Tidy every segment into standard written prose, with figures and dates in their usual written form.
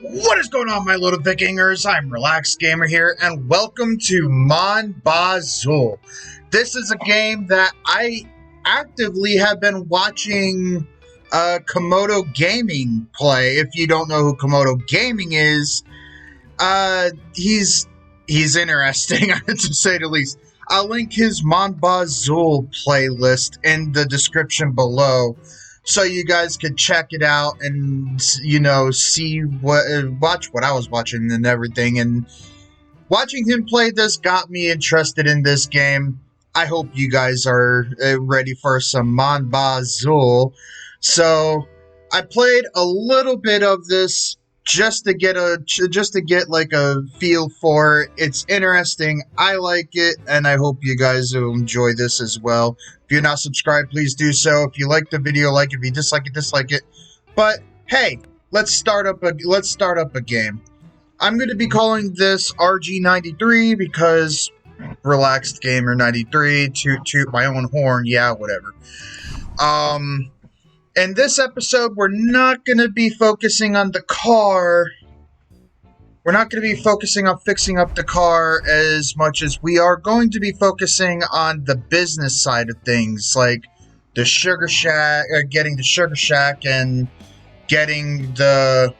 What is going on, my little Vikingers? I'm Relaxed Gamer here, and welcome to Mon Bazou. This is a game that I actively have been watching Komodo Gaming play. If you don't know who Komodo Gaming is, he's interesting, to say the least. I'll link his Mon Bazou playlist in the description below, so you guys could check it out and, you know, watch what I was watching and everything. And watching him play this got me interested in this game. I hope you guys are ready for some Mon Bazou. So I played a little bit of this just to get like a feel for it. It's interesting. I like it, and I hope you guys will enjoy this as well. If you're not subscribed, please do so. If you like the video, like it. If you dislike it, dislike it. But hey, let's start up a game. I'm going to be calling this RG93 because Relaxed Gamer 93, toot my own horn, yeah, whatever. In this episode, we're not going to be focusing on the car. We're not going to be focusing on fixing up the car as much as we are going to be focusing on the business side of things, like the sugar shack, getting the sugar shack and getting the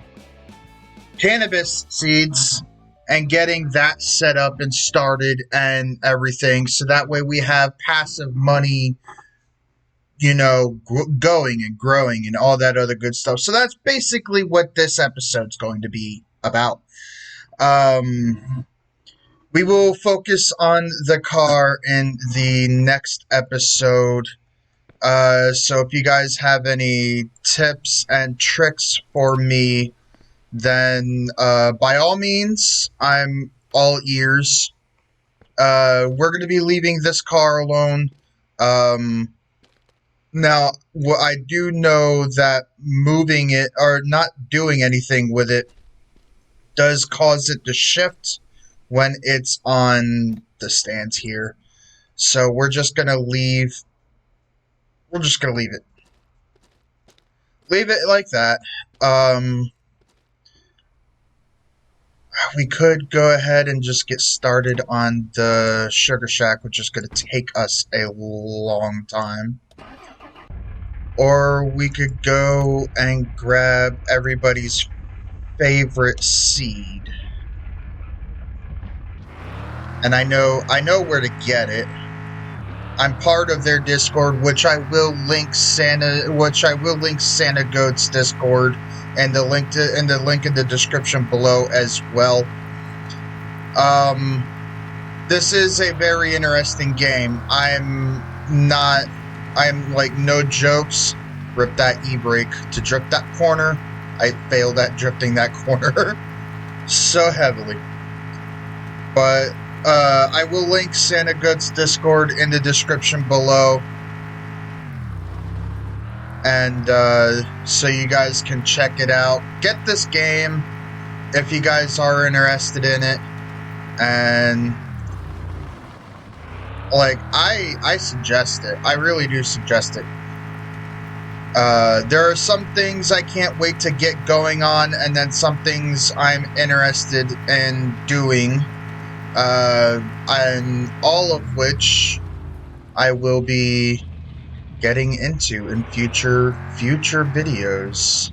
cannabis seeds and getting that set up and started and everything, so that way we have passive money, you know, going and growing and all that other good stuff. So that's basically what this episode's going to be about. We will focus on the car in the next episode. So if you guys have any tips and tricks for me, then by all means, I'm all ears. We're going to be leaving this car alone. Now, I do know that moving it or not doing anything with it does cause it to shift when it's on the stands here. So we're just going to leave. We're just going to leave it. Leave it like that. We could go ahead and just get started on the sugar shack, which is going to take us a long time. Or we could go and grab everybody's favorite seed. And I know where to get it. I'm part of their Discord, which I will link Santa Goat's Discord, and the link in the description below as well. This is a very interesting game. I'm like, no jokes. Rip that e-brake to drift that corner. I failed at drifting that corner so heavily. But I will link Santa Goat's Discord in the description below. And so you guys can check it out. Get this game if you guys are interested in it. And like, I suggest it. I really do suggest it. There are some things I can't wait to get going on, and then some things I'm interested in doing. And all of which I will be getting into in future videos.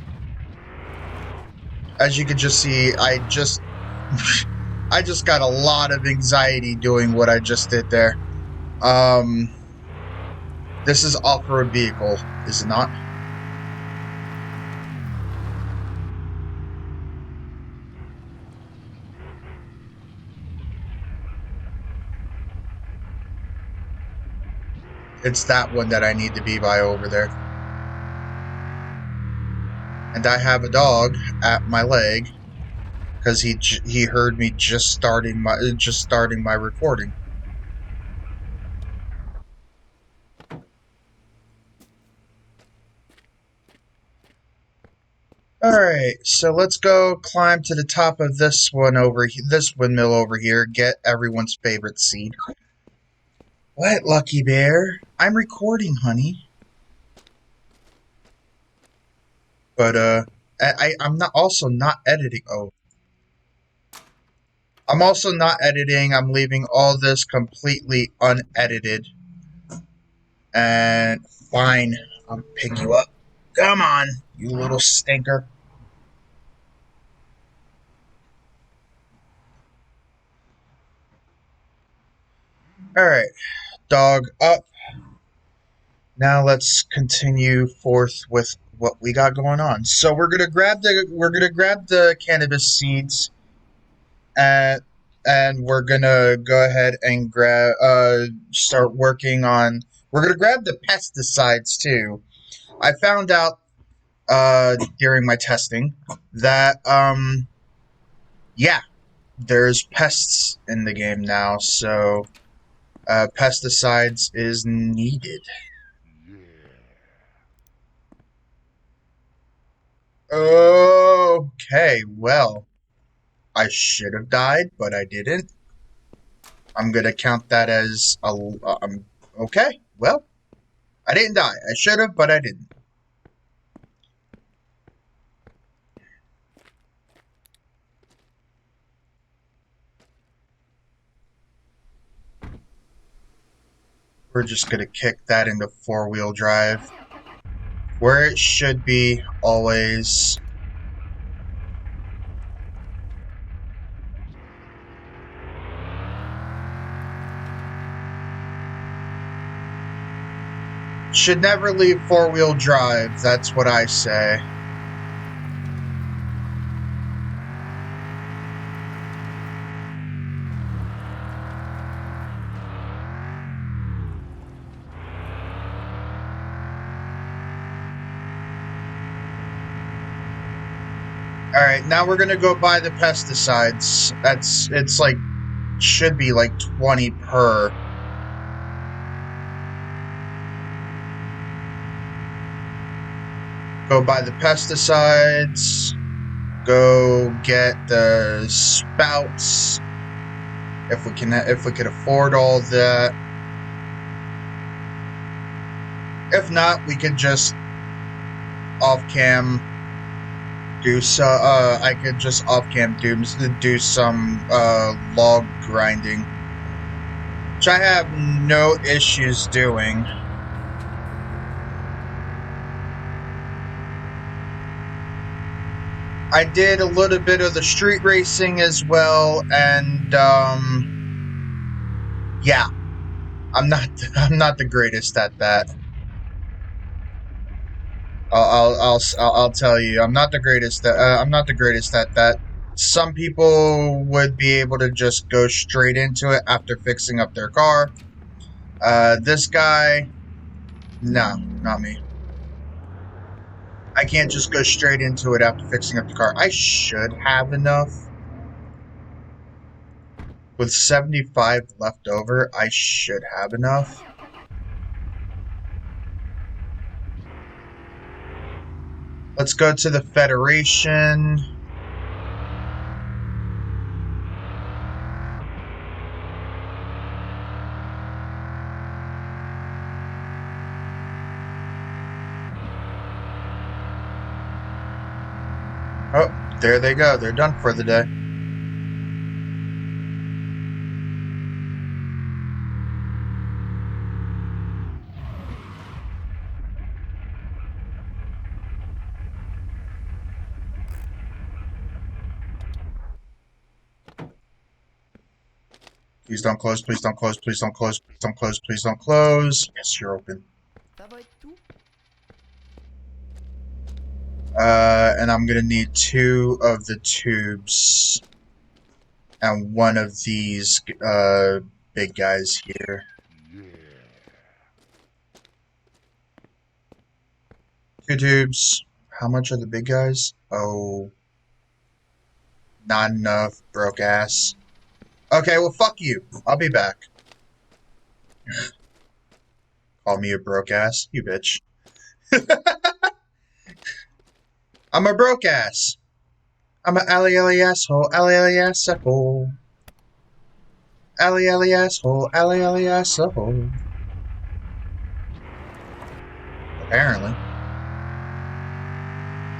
As you can just see, I just got a lot of anxiety doing what I just did there. This is off-road vehicle, is it not? It's that one that I need to be by over there. And I have a dog at my leg because he heard me just starting my recording. Alright, so let's go climb to the top of this windmill over here, get everyone's favorite seed. What, Lucky Bear? I'm recording, honey. But, I'm not also not editing. Oh, I'm also not editing. I'm leaving all this completely unedited. And fine, I'll pick you up. Come on, you little stinker. Alright, dog up. Now let's continue forth with what we got going on. So we're gonna grab the cannabis seeds and we're gonna go ahead and start working on, we're gonna grab the pesticides too. I found out during my testing that yeah, there's pests in the game now, so pesticides is needed. Okay, well, I should have died, but I didn't. I'm gonna count that as a. Okay, well, I didn't die. I should have, but I didn't. We're just gonna kick that into four-wheel drive. Where it should be, always. Should never leave four-wheel drive, that's what I say. Alright, now we're gonna go buy the pesticides. It's like, should be like 20 per. Go buy the pesticides. Go get the spouts. If we can afford all that. If not, we could just off cam do so. I could just off cam do some log grinding, which I have no issues doing. I did a little bit of the street racing as well, and yeah, I'm not the greatest at that. I'll tell you, I'm not the greatest. I'm not the greatest at that. Some people would be able to just go straight into it after fixing up their car. This guy, no, not me. I can't just go straight into it after fixing up the car. I should have enough. With 75 left over, I should have enough. Let's go to the Federation. Oh, there they go. They're done for the day. Please don't close, please don't close, please don't close, please don't close, please don't close. Yes, you're open. And I'm gonna need 2 of the tubes. And 1 of these, big guys here. 2 tubes. How much are the big guys? Oh. Not enough, broke ass. Okay, well, fuck you. I'll be back. Call me a broke ass, you bitch. I'm a broke ass. I'm a alley asshole, alley asshole. Alley asshole, alley asshole. Apparently.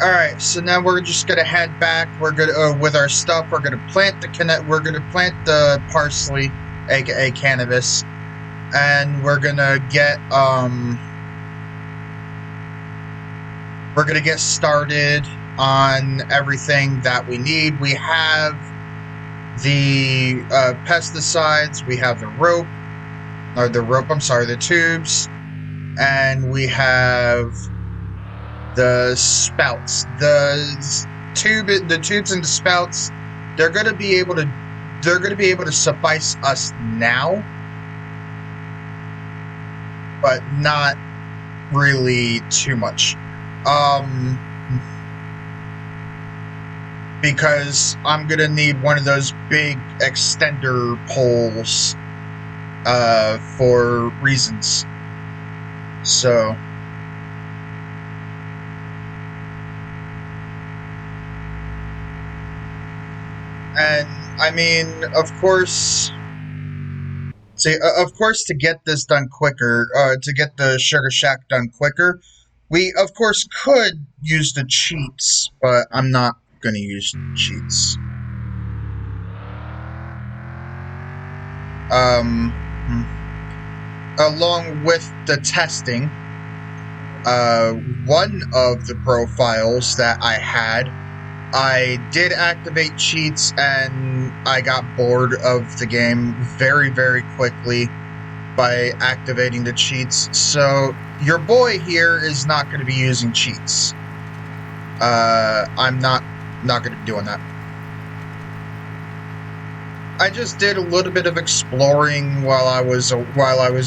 Alright, so now we're just gonna head back. We're gonna, with our stuff, we're gonna plant the parsley, aka cannabis, and we're gonna get started on everything that we need. We have the pesticides, we have the tubes, and we have the spouts. The tubes and the spouts, they're gonna be able to suffice us now, but not really too much. Because I'm gonna need one of those big extender poles for reasons. So and I mean, of course, to get this done quicker, to get the Sugar Shack done quicker, we of course could use the cheats, but I'm not gonna use cheats. Along with the testing, one of the profiles that I had, I did activate cheats and I got bored of the game very, very quickly by activating the cheats. So your boy here is not going to be using cheats. I'm not going to be doing that. I just did a little bit of exploring while I was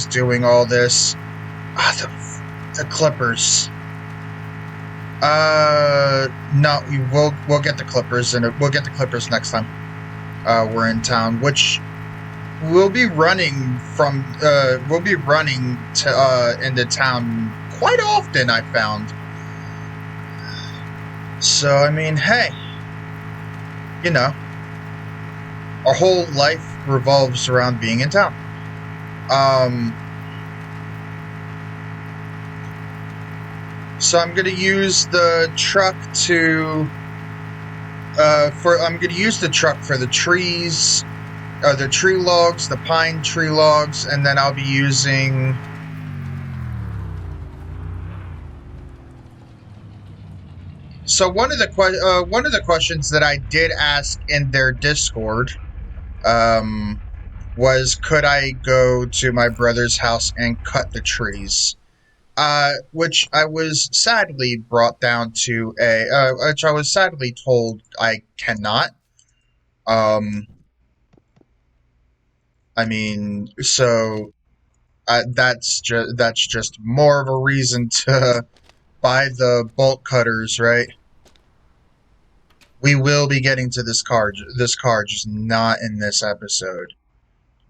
doing all this. The clippers. No, we'll get the clippers, and we'll get the clippers next time we're in town, which we'll be running to into town quite often, I found. So I mean, hey, you know, our whole life revolves around being in town. So I'm gonna use the truck for the trees, the tree logs, the pine tree logs, and then I'll be using. So one of the questions that I did ask in their Discord, was could I go to my brother's house and cut the trees? Which I was sadly told I cannot. I mean, so that's just more of a reason to buy the bolt cutters, right? We will be getting to this car, just not in this episode.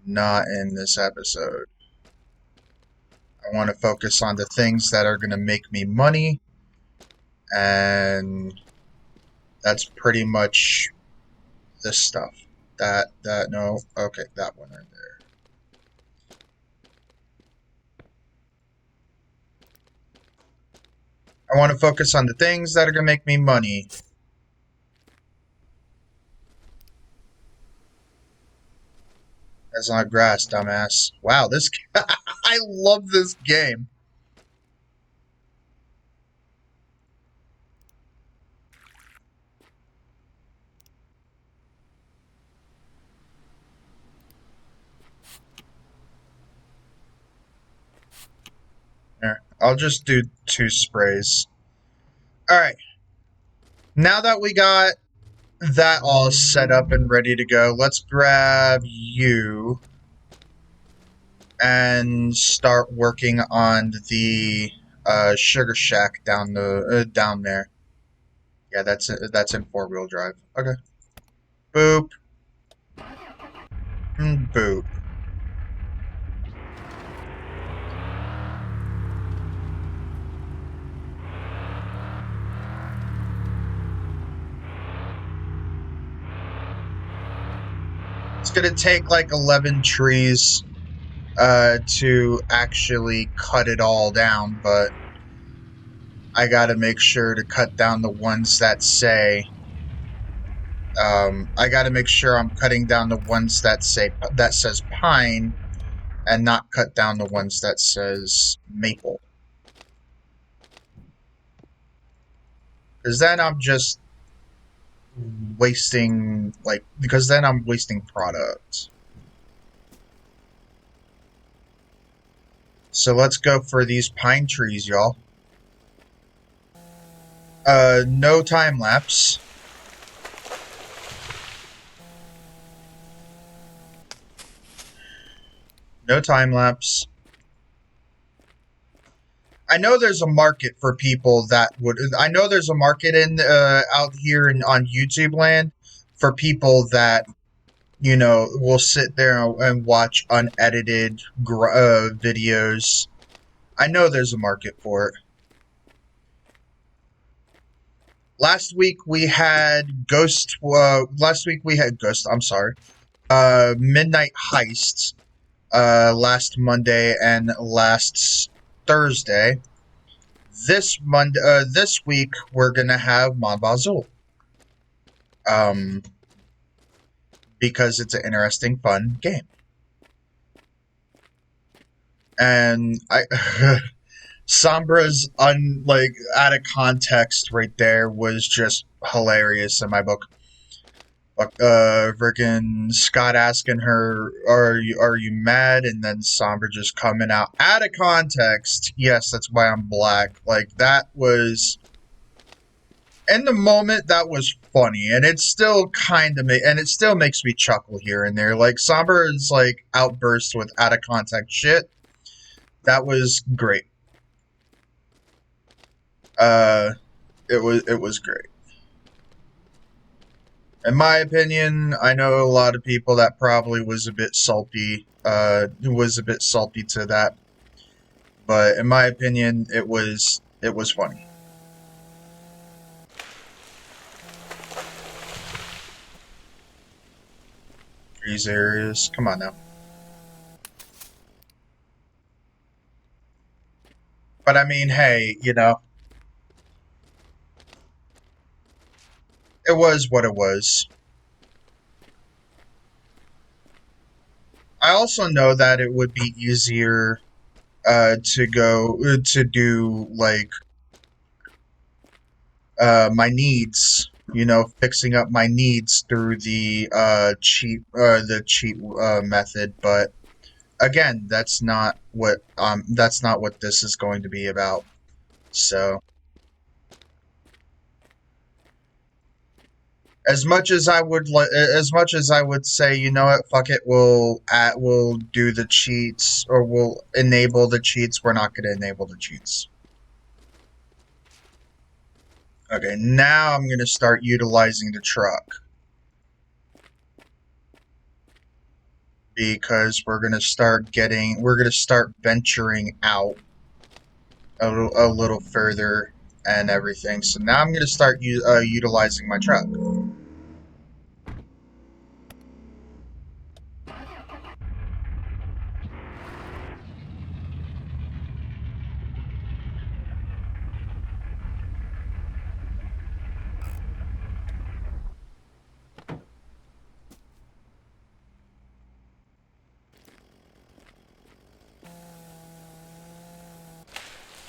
Not in this episode. I want to focus on the things that are going to make me money, and that's pretty much this stuff. No, okay, that one right there. I want to focus on the things that are going to make me money. That's not grass, dumbass. Wow, this I love this game. There, I'll just do 2 sprays. Alright. Now that we got that all set up and ready to go, let's grab you and start working on the Sugar Shack down there. Yeah, that's in 4-wheel drive. Okay. Boop. Boop. It's gonna take like 11 trees to actually cut it all down, but I gotta make sure to cut down the ones that say. I gotta make sure I'm cutting down the ones that says pine, and not cut down the ones that says maple. Because then I'm just wasting, because then I'm wasting product. So let's go for these pine trees, y'all. No time lapse. No time lapse. I know there's a market for people that would. I know there's a market out here on YouTube land for people that will sit there and watch unedited videos. I know there's a market for it. Last week we had Ghost. I'm sorry. Midnight Heists. Last Monday and last Thursday. This week we're gonna have Mon Bazou. Because it's an interesting, fun game. And Sombra's out of context right there was just hilarious in my book. Freaking Scott asking her, "Are you mad?" And then Sombra just coming out of context. Yes, that's why I'm black. Like that was in the moment that was funny, and it still it still makes me chuckle here and there. Like Sombra's outburst with out of context shit. That was great. It was great. In my opinion, I know a lot of people that probably was a bit salty. Was a bit salty to that, but in my opinion, it was funny. These areas, come on now. But I mean, hey, it was what it was. I also know that it would be easier to do my needs, fixing up my needs through the cheat method, but again, that's not what this is going to be about. So as much as I would say, you know what, fuck it, we'll do the cheats, or we'll enable the cheats, we're not going to enable the cheats. Okay, now I'm going to start utilizing the truck. Because we're going to start venturing out a little further and everything. So now I'm going to start utilizing my truck.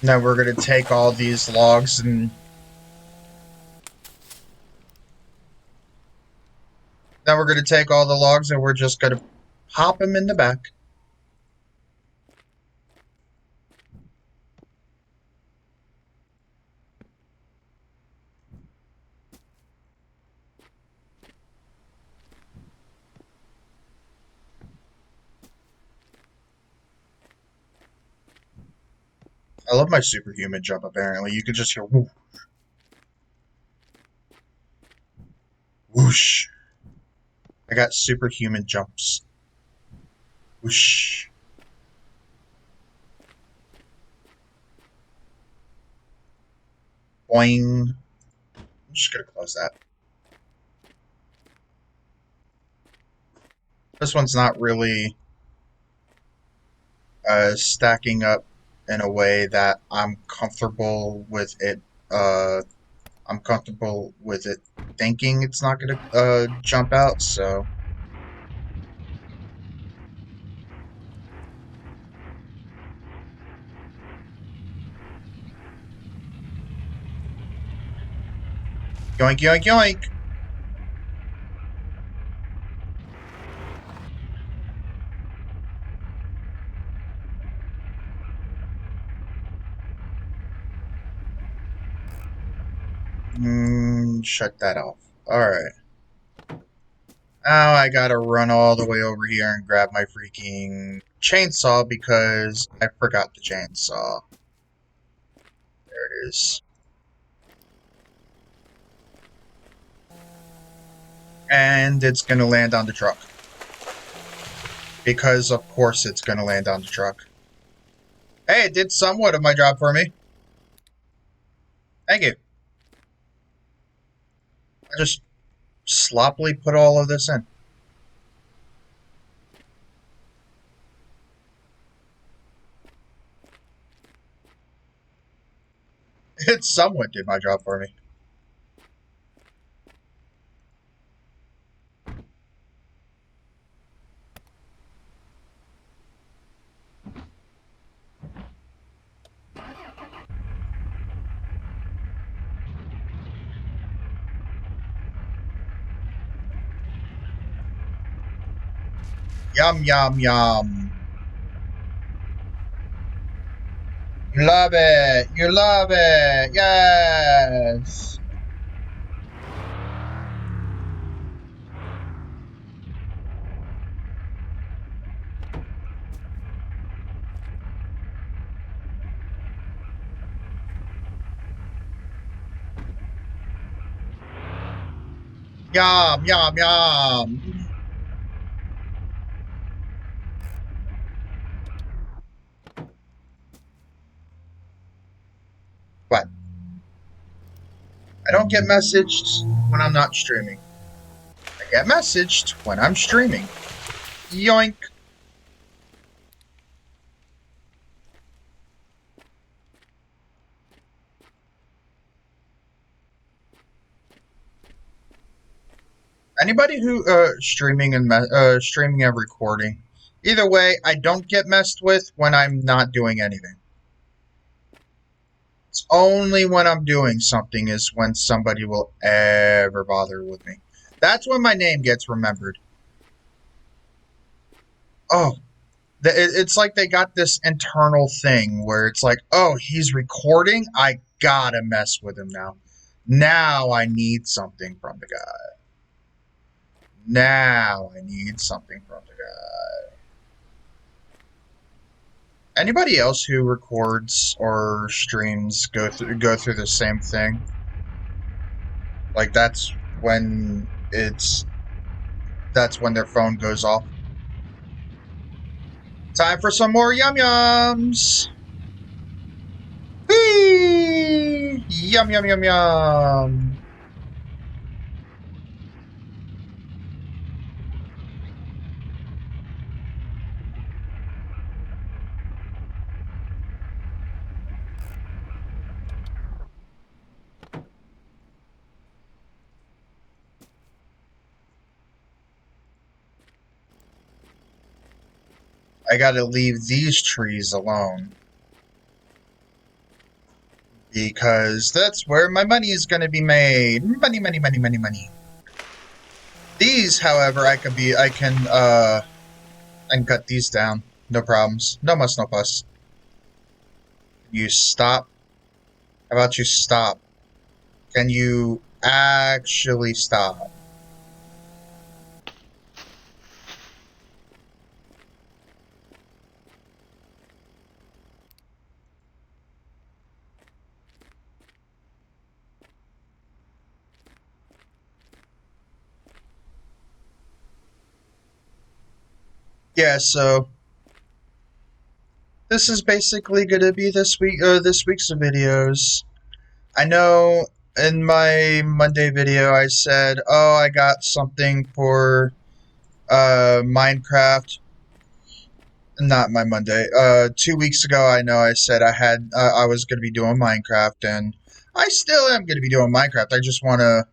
Now we're going to take all these logs and... Now we're going to take all the logs and we're just going to pop them in the back. I love my superhuman jump, apparently. You could just hear whoosh. Whoosh. I got superhuman jumps. Whoosh. Boing. I'm just gonna close that. This one's not really stacking up in a way that I'm comfortable with it. I'm comfortable with it thinking it's not gonna jump out. So yoink yoink yoink. Shut that off. Alright. Now I gotta run all the way over here and grab my freaking chainsaw because I forgot the chainsaw. There it is. And it's gonna land on the truck. Because of course it's gonna land on the truck. Hey, it did somewhat of my job for me. Thank you. I just sloppily put all of this in. It somewhat did my job for me. Yum, yum, yum. You love it. You love it. Yes. Yum, yum, yum. What? I don't get messaged when I'm not streaming. I get messaged when I'm streaming. Yoink. Anybody who streaming and streaming and recording, either way, I don't get messed with when I'm not doing anything. It's only when I'm doing something is when somebody will ever bother with me. That's when my name gets remembered. Oh, it's like they got this internal thing where it's like, oh, he's recording? I gotta mess with him now. Now I need something from the guy. Now I need something from the guy. Anybody else who records or streams go through the same thing? Like that's when their phone goes off. Time for some more yum yums. Whee! Yum yum yum yum. I gotta leave these trees alone. Because that's where my money is gonna be made. Money, money, money, money, money. These, however, I can cut these down. No problems. No muss, no fuss. You stop? How about you stop? Can you actually stop? Yeah, so this is basically gonna be this week's videos. I know in my Monday video I said, oh, I got something for Minecraft. Not my Monday. 2 weeks ago, I know I said I was going to be doing Minecraft, and I still am going to be doing Minecraft. I just want to.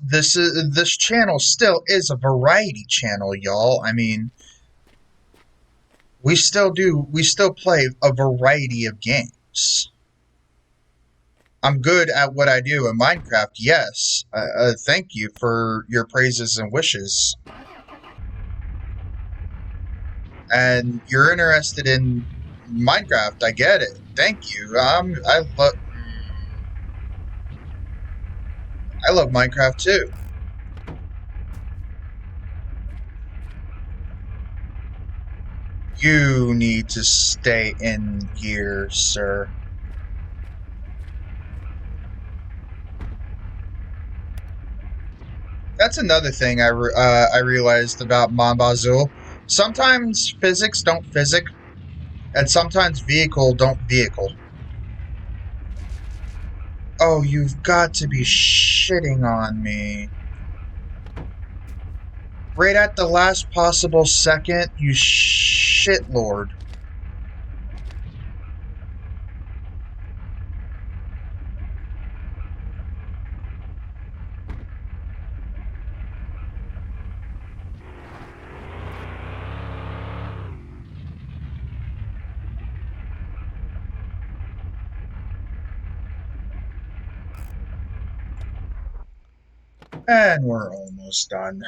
This channel still is a variety channel, y'all. I mean, we still play a variety of games. I'm good at what I do in Minecraft, yes. Thank you for your praises and wishes. And you're interested in Minecraft, I get it. Thank you. I love Minecraft too. You need to stay in here, sir. That's another thing I realized about Mon Bazou. Sometimes physics don't physic, and sometimes vehicle don't vehicle. Oh, you've got to be shitting on me. Right at the last possible second, you shitlord. And we're almost done.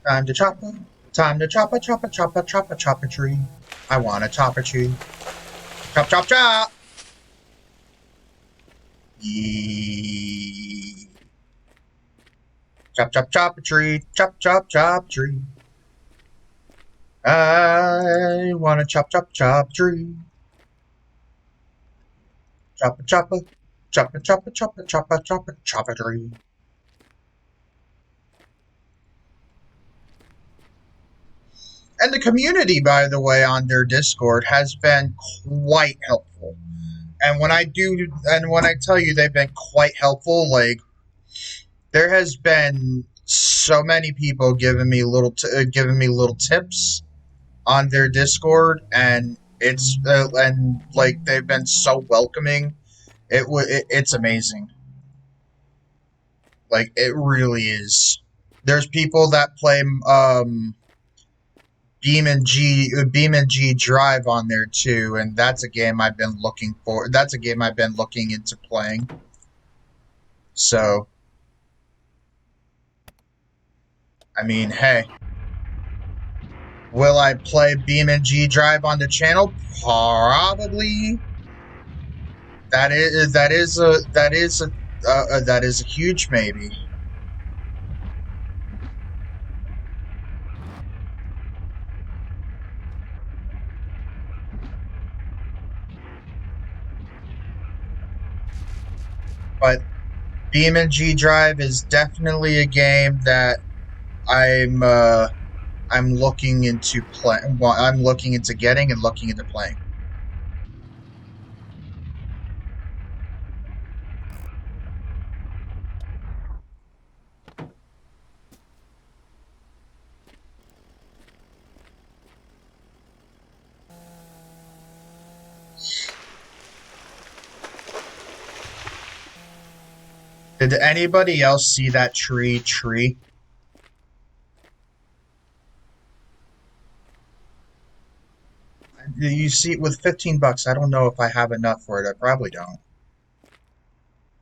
Time to chop a, time to chop a, chop a, chop a, chop a, chop a tree. I want to chop a tree. Chop, chop, chop! Yee. Chop, chop, chop a tree. Chop, chop, chop tree. I want to chop, chop, chop tree. Chop a, chop a, chop a, chop a, chop a, chop a, chop a, chop a tree. And the community, by the way, on their Discord has been quite helpful. And when I tell you they've been quite helpful, like there has been so many people giving me little tips on their Discord, and and like they've been so welcoming. It's amazing. Like it really is. There's people that play Beam and G Drive on there too, and that's a game I've been looking for. That's a game I've been looking into playing. So, I mean, hey, will I play Beam and G Drive on the channel? Probably. That is a huge maybe. But Beam and G Drive is definitely a game that I'm looking into play. Well, I'm looking into getting and looking into playing. Did anybody else see that tree? You see, with 15 bucks, I don't know if I have enough for it. I probably don't.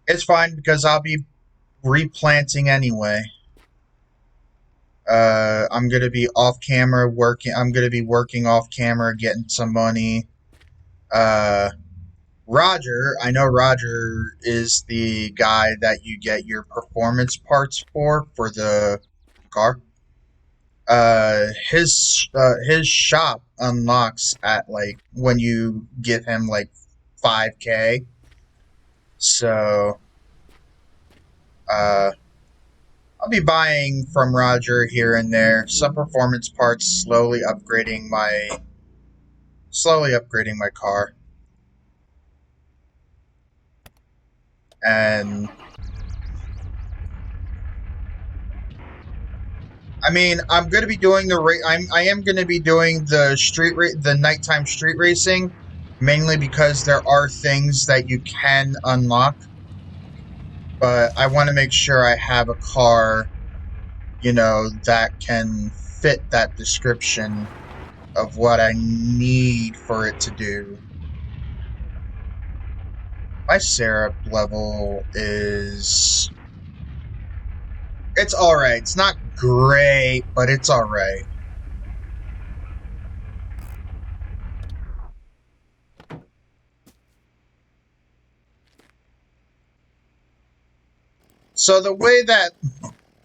It's fine because I'll be replanting anyway. I'm gonna be off camera working. I'm gonna be working off camera, getting some money. Uh, Roger, I know Roger is the guy that you get your performance parts for the car. His shop unlocks at like when you give him like 5K. So uh I'll be buying from Roger here and there some performance parts, slowly upgrading my car. And I mean, I'm going to be doing I am going to be doing the nighttime street racing, mainly because there are things that you can unlock. But I want to make sure I have a car, that can fit that description of what I need for it to do. My syrup level is... It's alright. It's not great, but it's alright. So the way that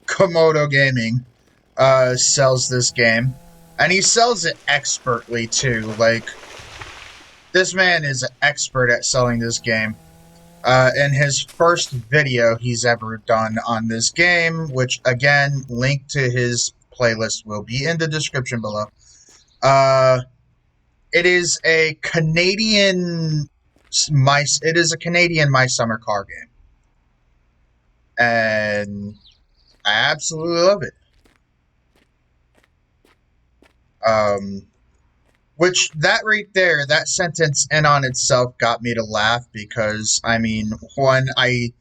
Komodo Gaming sells this game, and he sells it expertly too, like, this man is an expert at selling this game. In his first video he's ever done on this game, which again, link to his playlist will be in the description below. It is a Canadian My Summer car game, and I absolutely love it. Which that right there, that sentence in on itself got me to laugh because I mean, one, I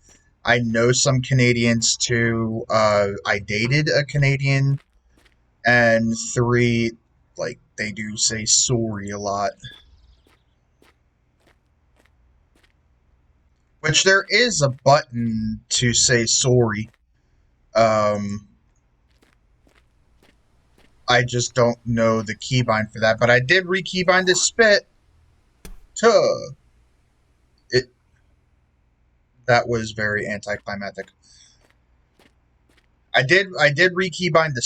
know some Canadians too. I dated a Canadian, and three, like, they do say sorry a lot. Which there is a button to say sorry. I just don't know the keybind for that, but I did re-keybind the spit. Tuh. That was very anticlimactic. I did re-keybind the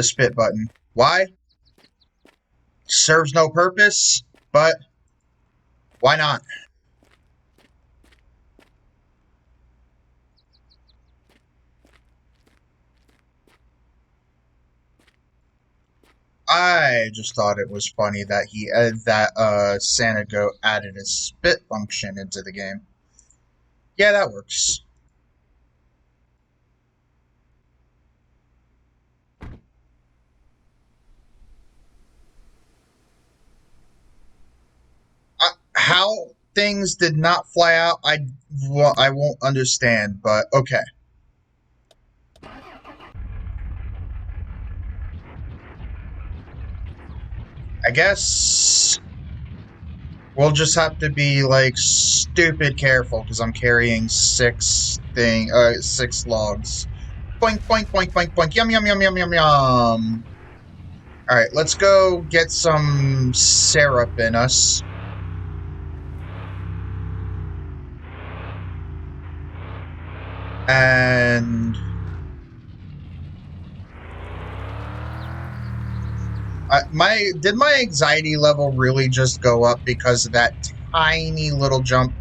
spit button. Why? Serves no purpose, but why not? I just thought it was funny that Santa Goat added a spit function into the game. Yeah, that works. How things did not fly out, I won't understand, but okay. I guess we'll just have to be like stupid careful because I'm carrying six logs. Boink boink boink boink boink. Yum yum yum yum yum yum. All right, let's go get some syrup in us. And did my anxiety level really just go up because of that tiny little jump?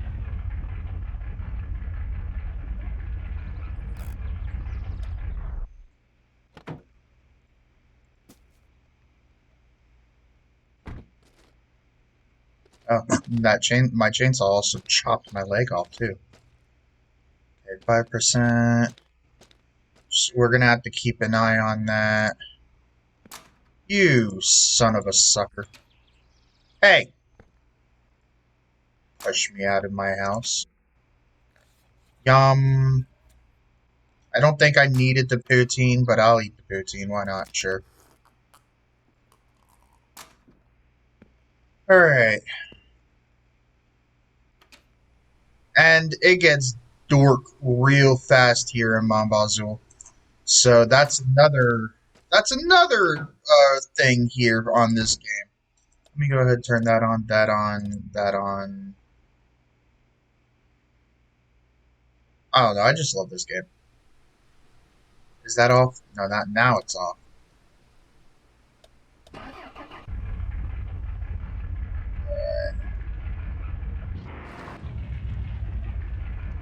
Oh, my chainsaw also chopped my leg off too. Okay, 5%. So we're gonna have to keep an eye on that. You son of a sucker. Hey! Push me out of my house. Yum. I don't think I needed the poutine, but I'll eat the poutine. Why not? Sure. Alright. And it gets dark real fast here in Mon Bazou. So that's another thing here on this game. Let me go ahead and turn that on, that on. I don't know, I just love this game. Is that off? No, not now, it's off.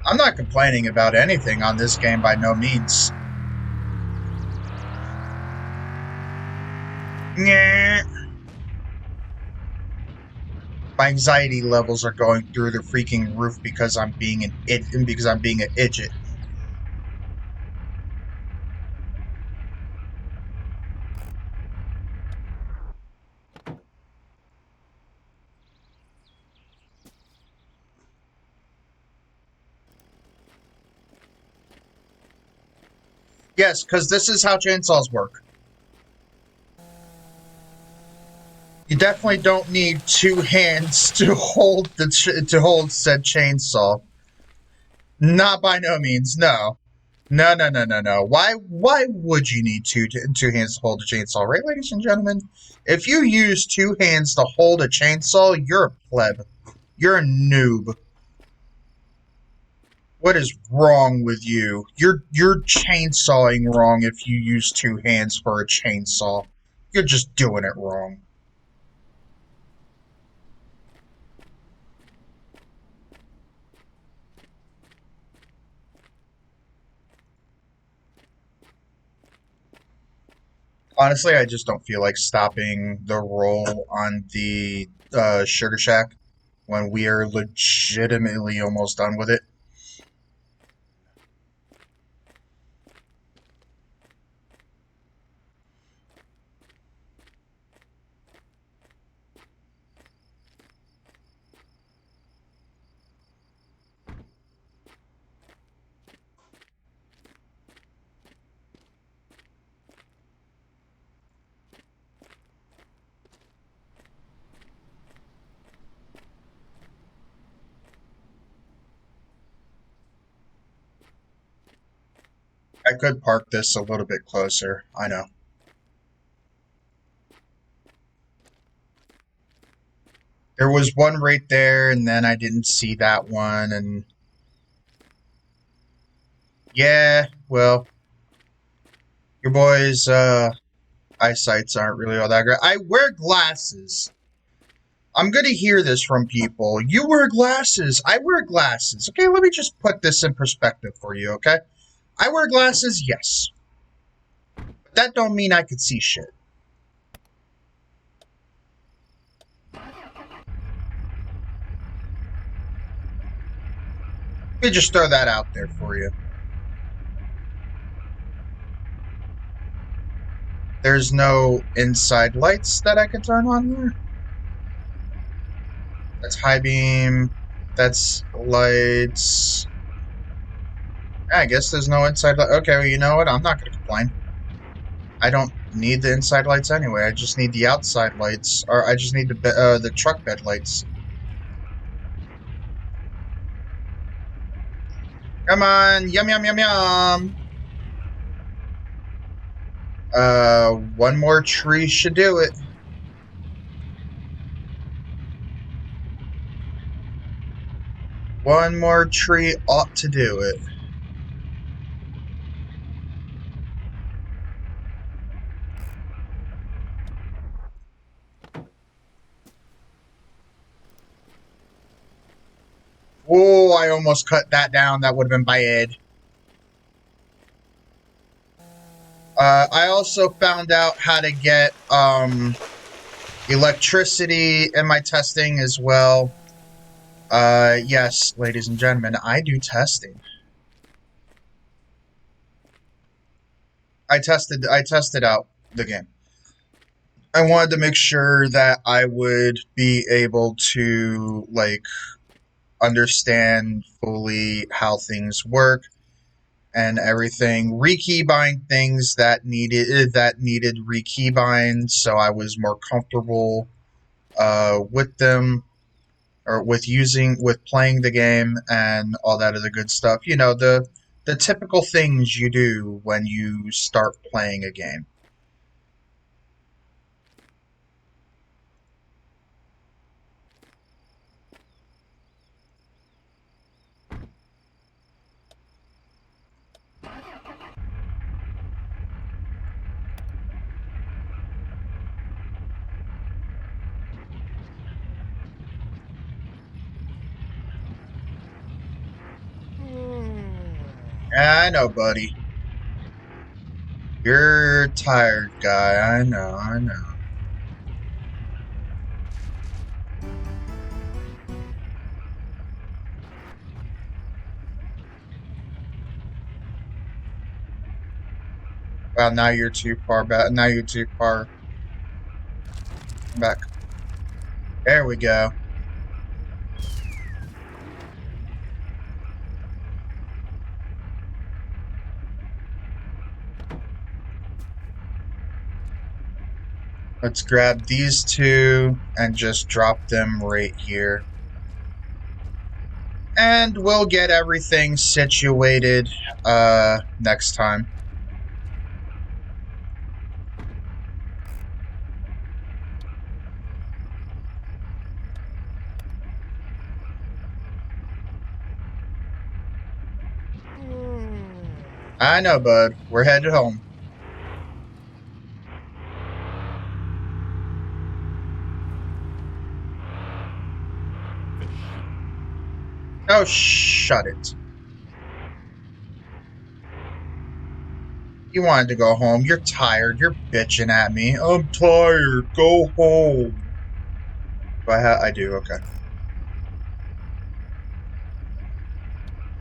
I'm not complaining about anything on this game by no means. Yeah. My anxiety levels are going through the freaking roof because I'm being an idiot. Yes, because this is how chainsaws work. You definitely don't need two hands to hold said chainsaw. Not by no means, no. No. Why would you need two hands to hold a chainsaw, right, ladies and gentlemen? If you use two hands to hold a chainsaw, you're a pleb. You're a noob. What is wrong with you? You're chainsawing wrong if you use two hands for a chainsaw. You're just doing it wrong. Honestly, I just don't feel like stopping the roll on the Sugar Shack when we are legitimately almost done with it. I could park this a little bit closer. I know. There was one right there, and then I didn't see that one, and yeah, well, your boys' eyesights aren't really all that great. I wear glasses. I'm gonna hear this from people. You wear glasses. I wear glasses. Okay, let me just put this in perspective for you, okay? I wear glasses, yes. But that don't mean I could see shit. Let me just throw that out there for you. There's no inside lights that I can turn on here. That's high beam. That's lights. I guess there's no inside light. Okay, well, you know what? I'm not going to complain. I don't need the inside lights anyway. I just need the outside lights. Or I just need the truck bed lights. Come on. Yum, yum, yum, yum. One more tree should do it. One more tree ought to do it. Oh, I almost cut that down. That would have been bad. I also found out how to get electricity in my testing as well. Yes, ladies and gentlemen, I do testing. I tested out the game. I wanted to make sure that I would be able to, like, understand fully how things work and everything. Rekeybind things that needed rekeybind, so I was more comfortable with them, or with playing the game and all that other good stuff. You know, the typical things you do when you start playing a game. Yeah, I know, buddy. You're a tired guy. I know. Well, now you're too far back. Now you're too far back. There we go. Let's grab these two and just drop them right here. And we'll get everything situated next time. I know, bud. We're headed home. Oh, shut it. You wanted to go home. You're tired. You're bitching at me. I'm tired. Go home. I do. Okay.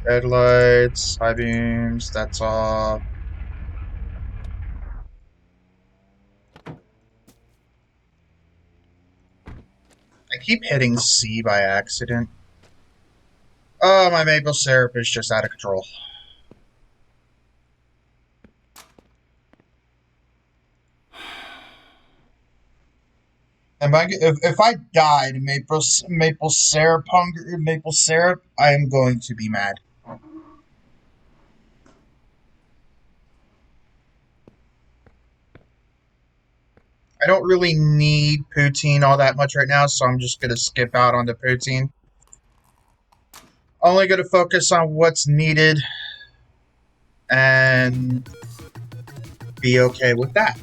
Headlights, high beams, that's all. I keep hitting C by accident. Oh, my maple syrup is just out of control. If I died maple syrup I am going to be mad. I don't really need poutine all that much right now, so I'm just gonna skip out on the poutine. Only gonna focus on what's needed and be okay with that.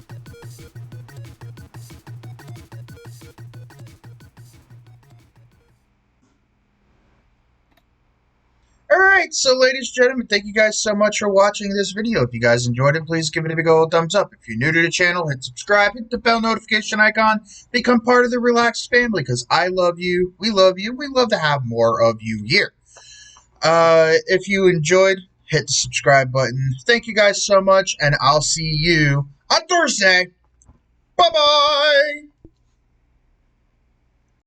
Alright, so ladies and gentlemen, thank you guys so much for watching this video. If you guys enjoyed it, please give it a big old thumbs up. If you're new to the channel, hit subscribe, hit the bell notification icon, become part of the Relaxed family, because I love you, we love to have more of you here. If you enjoyed, hit the subscribe button. Thank you guys so much, and I'll see you on Thursday. Bye-bye!